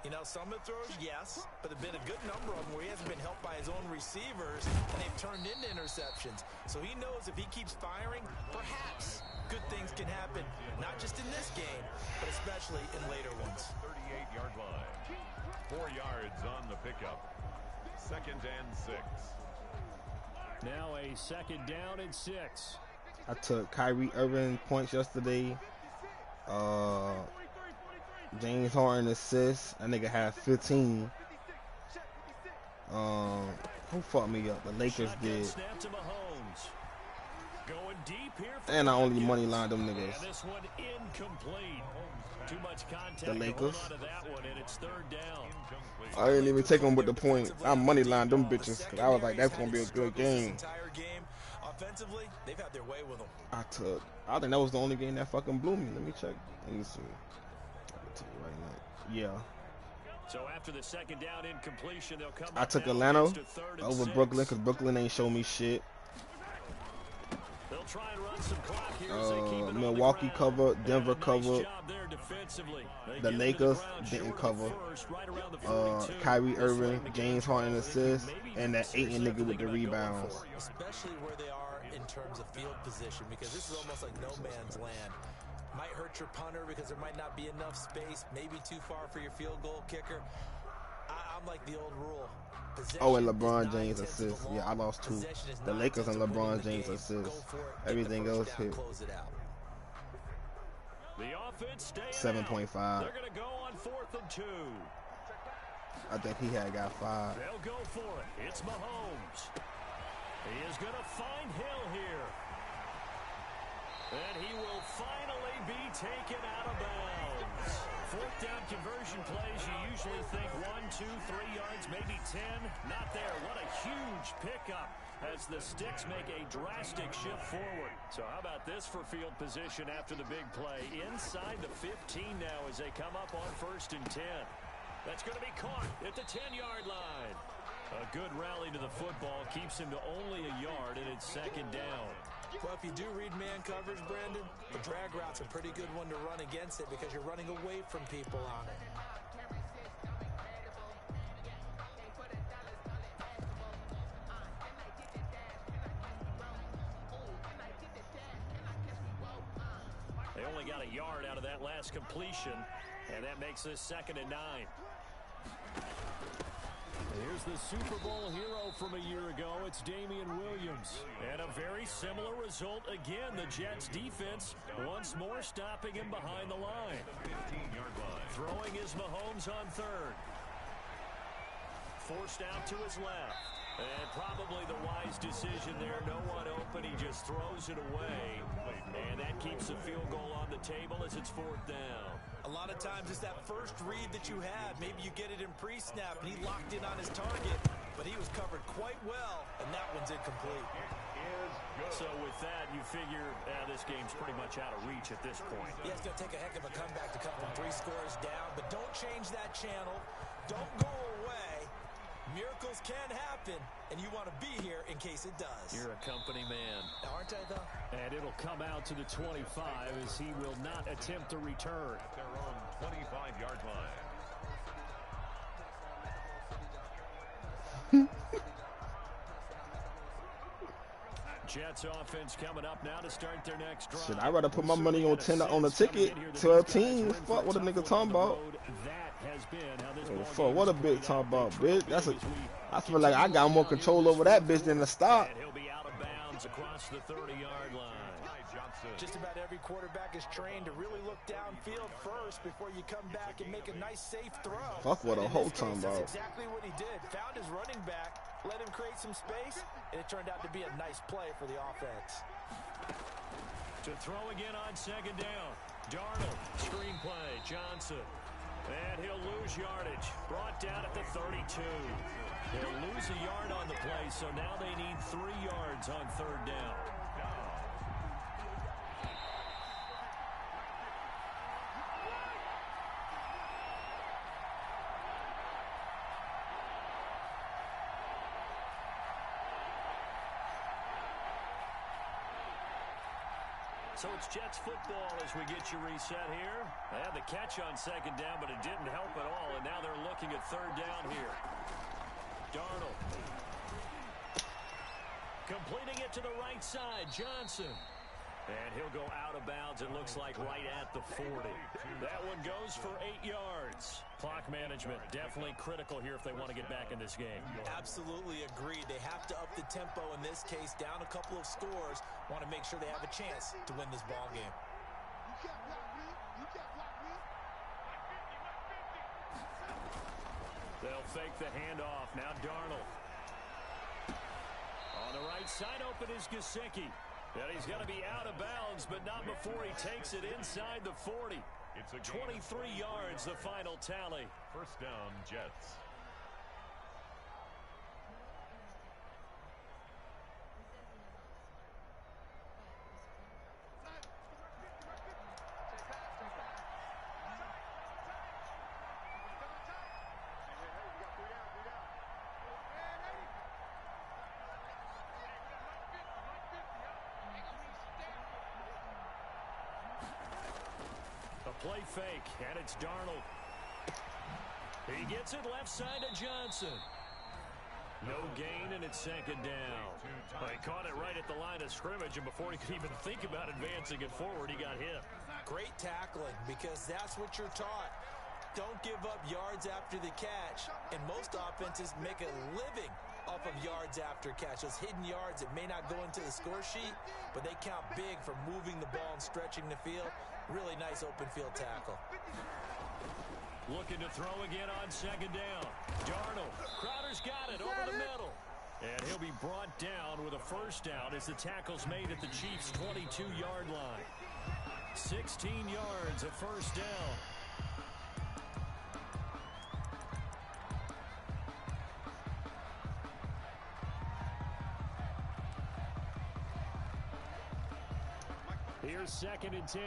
S5: You know, some of the throws, yes, but there have been a good number of them where he hasn't been helped by his own receivers, and they've turned into interceptions. So he knows if he keeps firing, perhaps good things can happen, not just in this game, but especially in later ones.
S3: 38-yard line. 4 yards on the pickup. 2nd and 6.
S2: Now a 2nd down and 6.
S6: I took Kyrie Irving points yesterday. James Harden assists. That nigga had 15. Who fucked me up? The Lakers did. And I only money lined them niggas.
S2: And this one incomplete. Too much contact.
S6: The Lakers.
S2: That one, and it's 3rd down.
S6: I didn't even take them with the point. I money lined them bitches. Cause I was like, that's gonna be a good game.
S5: Offensively, they've had their way with them.
S6: I think that was the only game that fucking blew me. Let me check. Let me see. I'll tell you right now. Yeah.
S2: So after the 2nd down incompletion, they'll come.
S6: I took Atlanta over Brooklyn because Brooklyn ain't show me shit.
S2: They'll try and run some clock here as they keep it
S6: Milwaukee covered, Denver covered. The Lakers didn't cover. Kyrie Irving, James Harden assists, and that Ayton nigga with the rebounds.
S5: Especially where they are in terms of field position, because this is almost like no man's land. Might hurt your punter because there might not be enough space, maybe too far for your field goal kicker. I'm like the old rule.
S6: Oh, and LeBron James assists. Yeah, I lost 2. The Lakers and LeBron James assists. Everything else hit. 7.5.
S2: They're going to go on 4th and 2.
S6: I think he had got 5.
S2: They'll go for it. It's Mahomes. He is going to find Hill here. And he will finally be taken out of bounds. 4th down conversion plays, you usually think 1, 2, 3 yards, maybe 10. Not there. What a huge pickup as the Sticks make a drastic shift forward. So how about this for field position after the big play? Inside the 15 now as they come up on 1st and 10. That's going to be caught at the 10-yard line. A good rally to the football keeps him to only a yard, and it's 2nd down.
S5: Well, if you do read man coverage, Brandon, the drag route's a pretty good one to run against it because you're running away from people on it.
S2: They only got a a yard out of that last completion, and that makes this 2nd and 9. Here's the Super Bowl hero from a year ago. It's Damian Williams. And a very similar result again. The Jets defense once more stopping him behind the line.
S3: 15-yard line.
S2: Throwing is Mahomes on 3rd. Forced out to his left. And probably the wise decision there. No one open. He just throws it away. And that keeps the field goal on the table as it's 4th down.
S5: A lot of times it's that first read that you had. Maybe you get it in pre-snap, and he locked in on his target, but he was covered quite well, and that one's incomplete.
S2: So with that, you figure this game's pretty much out of reach at this point.
S5: Yeah, it's going to take a heck of a comeback to come from 3 scores down, but don't change that channel. Don't go away. Miracles can happen, and you want to be here in case it does.
S2: You're a company man.
S5: Aren't I, though?
S2: And it'll come out to the 25 as he will not attempt to return.
S3: At their own 25-yard line.
S2: Jets offense coming up now to start their next drive.
S6: Shit, I'd rather put my money on 10 on the ticket. 12 teams. Fuck what a nigga talking about. Oh, fuck what a bitch talking about, bitch. I feel like I got more control over that bitch than the stop.
S2: And he'll be out of bounds across the 30-yard line.
S5: Just about every quarterback is trained to really look downfield first before you come back and make a nice, safe throw.
S6: Fuck what a whole time about.
S5: That's exactly what he did. Found his running back, let him create some space, and it turned out to be a nice play for the offense.
S2: To throw again on 2nd down. Darnold, screen play, Johnson. And he'll lose yardage. Brought down at the 32. They'll lose a yard on the play, so now they need 3 yards on 3rd down. So it's Jets football as we get you reset here. They had the catch on 2nd down, but it didn't help at all, and now they're looking at 3rd down here. Darnold. Completing it to the right side, Johnson. And he'll go out of bounds, it looks like right at the 40. That one goes for 8 yards. Clock management, definitely critical here if they want to get back in this game.
S5: Absolutely agreed. They have to up the tempo in this case, down a couple of scores. Want to make sure they have a chance to win this ball game.
S2: They'll fake the handoff. Now Darnold. On the right side open is Gesicki. And he's going to be out of bounds, but not before he takes it inside the 40.
S3: It's a
S2: 23 yards, the final tally.
S3: 1st down, Jets.
S2: Play fake, and it's Darnold. He gets it left side to Johnson. No gain, and it's 2nd down. He caught it right at the line of scrimmage, and before he could even think about advancing it forward, he got hit.
S5: Great tackling, because that's what you're taught. Don't give up yards after the catch, and most offenses make a living off of yards after catch. Those hidden yards that may not go into the score sheet, but they count big for moving the ball and stretching the field. Really nice open field tackle.
S2: Looking to throw again on 2nd down. Darnold. Crowder's got it over the middle. And he'll be brought down with a 1st down as the tackle's made at the Chiefs' 22-yard line. 16 yards, a 1st down. Here's 2nd and 10.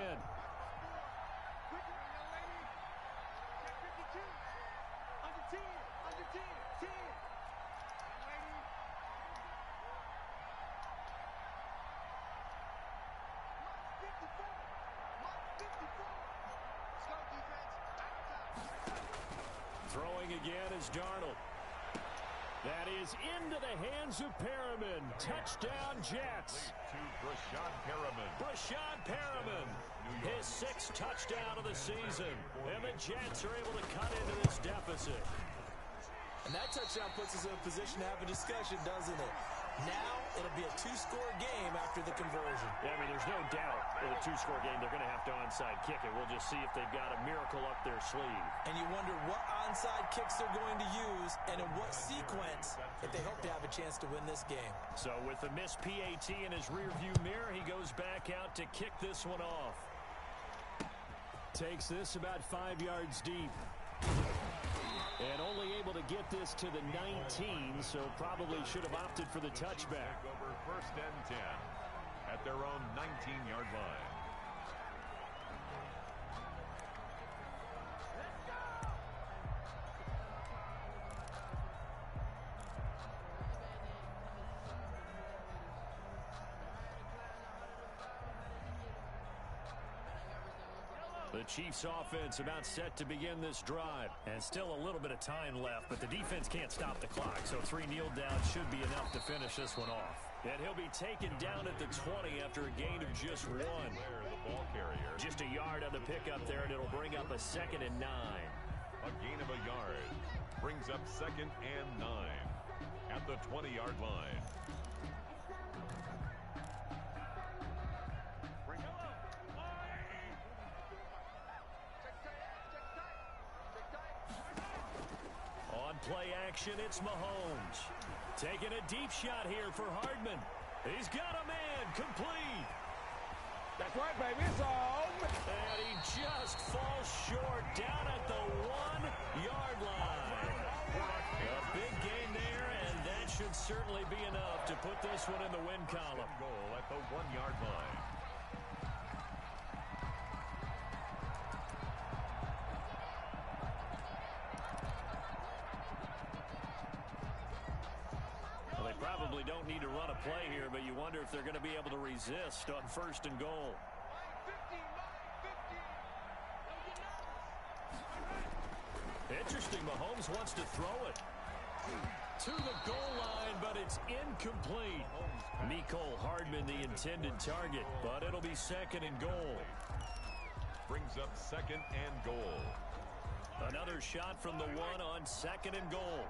S2: Throwing again is Darnold. That is into the hands of Perriman. Touchdown, Jets.
S3: To Brashad Perriman.
S2: Brashad Perriman. His 6th touchdown of the season. And the Jets are able to cut into this deficit.
S5: And that touchdown puts us in a position to have a discussion, doesn't it? Now, it'll be a 2-score game after the conversion.
S2: Yeah, I mean, there's no doubt in a 2-score game they're going to have to onside kick it. We'll just see if they've got a miracle up their sleeve.
S5: And you wonder what onside kicks they're going to use and in what sequence if they hope to have a chance to win this game.
S2: So with the missed PAT in his rearview mirror, he goes back out to kick this one off. Takes this about 5 yards deep. And only able to get this to the 19, so probably should have opted for the touchback.
S3: Over 1st and 10 at their own 19-yard line.
S2: The Chiefs offense about set to begin this drive. And still a little bit of time left, but the defense can't stop the clock. So 3 kneel downs should be enough to finish this one off. And he'll be taken down at the 20 after a gain of just 1.
S3: The ball carrier.
S2: Just a yard on the pickup there, and it'll bring up a 2nd and 9.
S3: A gain of a yard brings up 2nd and 9 at the 20-yard line.
S2: Play action, it's Mahomes. Taking a deep shot here for Hardman. He's got a man, complete.
S6: That's right, baby, it's home.
S2: And he just falls short down at the 1-yard line. A big gain there, and that should certainly be enough to put this one in the win column.
S3: Goal at the 1-yard line.
S2: Probably don't need to run a play here, but you wonder if they're going to be able to resist on 1st and goal. Interesting, Mahomes wants to throw it to the goal line, but it's incomplete. Mecole Hardman, the intended target, but it'll be 2nd and goal.
S3: Brings up 2nd and goal.
S2: Another shot from the 1 on 2nd and goal.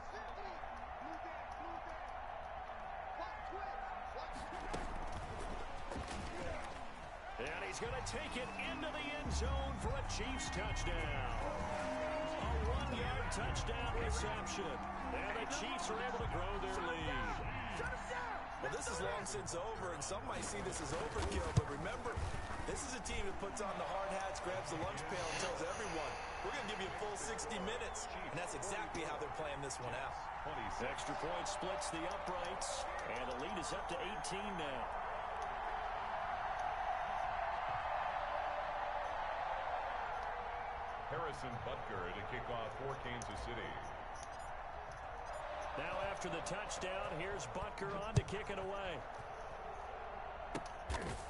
S2: And he's going to take it into the end zone for a Chiefs touchdown. A 1-yard touchdown reception. And the Chiefs are able to grow their lead.
S5: Well, this is long since over, and some might see this as overkill, but remember, this is a team that puts on the hard hats, grabs the lunch pail, and tells everyone, we're going to give you a full 60 minutes. And that's exactly how they're playing this one out.
S2: Extra point splits the uprights, and the lead is up to 18 now.
S3: Harrison Butker to kick off for Kansas City.
S2: Now after the touchdown, here's Butker on to kick it away.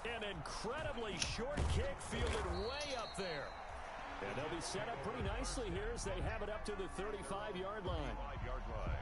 S2: An incredibly short kick fielded way up there. And they'll be set up pretty nicely here as they have it up to the 35-yard line.
S3: 5-yard line.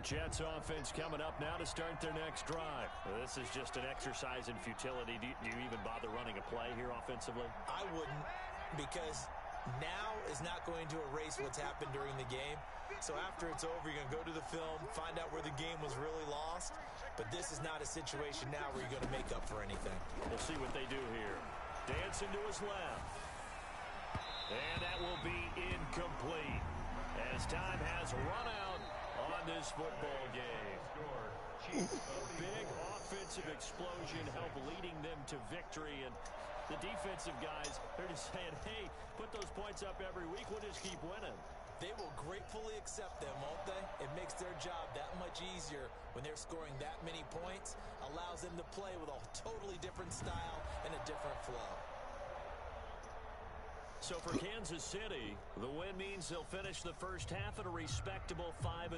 S2: Jets offense coming up now to start their next drive. This is just an exercise in futility. Do you even bother running a play here offensively?
S5: I wouldn't, because now is not going to erase what's happened during the game. So after it's over, you're going to go to the film, find out where the game was really lost. But this is not a situation now where you're going to make up for anything.
S2: We'll see what they do here. Dancing to his left. And that will be incomplete as time has run out on this football game. A big offensive explosion helped leading them to victory, and the defensive guys are just saying, hey, put those points up every week, we'll just keep winning.
S5: They will gratefully accept them, won't they? It makes their job that much easier when they're scoring that many points, allows them to play with a totally different style and a different flow.
S2: So for Kansas City, the win means they'll finish the first half at a respectable 5-3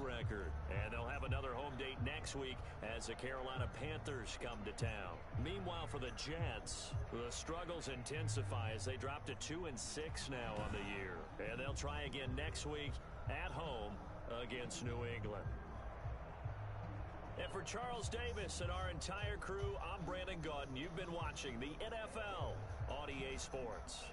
S2: record. And they'll have another home date next week as the Carolina Panthers come to town. Meanwhile, for the Jets, the struggles intensify as they drop to 2-6 now on the year. And they'll try again next week at home against New England. And for Charles Davis and our entire crew, I'm Brandon Gaudin. You've been watching the NFL on EA Sports.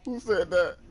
S6: Who said that?